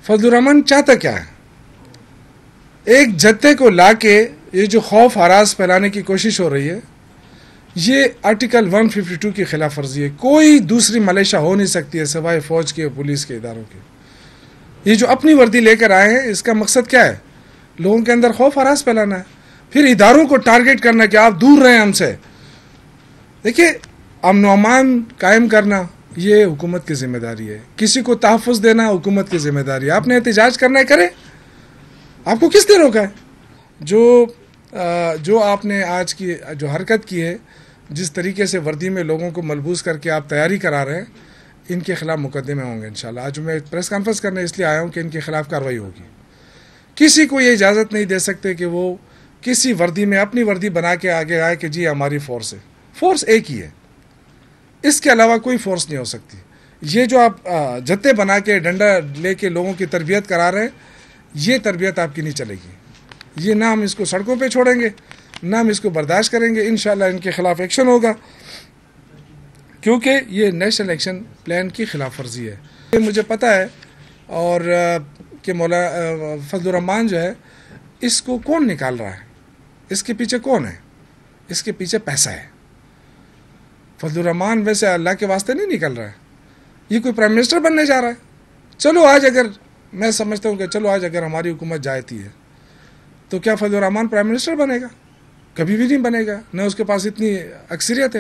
فضل الرحمان چاہتا کیا ہے؟ ایک جتھے کو لا کے یہ جو خوف ہراس پھیلانے کی کوشش ہو رہی ہے، یہ آرٹیکل 152 کی خلاف ورزی ہے. کوئی دوسری ملیشیا ہو نہیں سکتی ہے سوائے فوج کے اور پولیس کے اداروں کے. یہ جو اپنی وردی لے کر آئے ہیں، اس کا مقصد کیا ہے؟ لوگوں کے اندر خوف ہراس پھیلانا ہے، پھر اداروں کو ٹارگٹ کرنا کہ آپ دور رہیں ہم سے. دیکھیے، امن و امان قائم کرنا یہ حکومت کی ذمہ داری ہے، کسی کو تحفظ دینا حکومت کی ذمہ داری ہے. آپ نے احتجاج کرنا ہے، کریں، آپ کو کس نے روکا ہے؟ جو آپ نے آج کی جو حرکت کی ہے، جس طریقے سے وردی میں لوگوں کو ملبوس کر کے آپ تیاری کرا رہے ہیں، ان کے خلاف مقدمے ہوں گے انشاءاللہ. آج میں پریس کانفرنس کرنے اس لیے آیا ہوں کہ ان کے خلاف کارروائی ہوگی. کسی کو یہ اجازت نہیں دے سکتے کہ وہ کسی وردی میں اپنی وردی بنا کے آگے آئے کہ جی ہماری فورس ہے. فورس ایک ہی ہے، اس کے علاوہ کوئی فورس نہیں ہو سکتی. یہ جو آپ جتے بنا کے ڈنڈا لے کے لوگوں کی تربیت کرا رہے ہیں، یہ تربیت آپ کی نہیں چلے گی. یہ نہ ہم اس کو سڑکوں پہ چھوڑیں گے، نہ ہم اس کو برداشت کریں گے. انشاءاللہ ان کے خلاف ایکشن ہوگا، کیونکہ یہ نیشنل ایکشن پلان کی خلاف ورزی ہے. مجھے پتہ ہے اور کہ فضل الرحمان جو ہے، اس کو کون نکال رہا ہے، اس کے پیچھے کون ہے؟ اس کے پیچھے پیسہ ہے. فضل الرحمان ویسے اللہ کے واسطے نہیں نکل رہا ہے، یہ کوئی پرائم منسٹر بننے جا رہا ہے. چلو آج اگر میں سمجھتا ہوں کہ چلو آج اگر ہماری حکومت جاتی ہے تو کیا فضل الرحمان پرائم منسٹر بنے گا؟ کبھی بھی نہیں بنے گا، نہ اس کے پاس اتنی اکثریت ہے.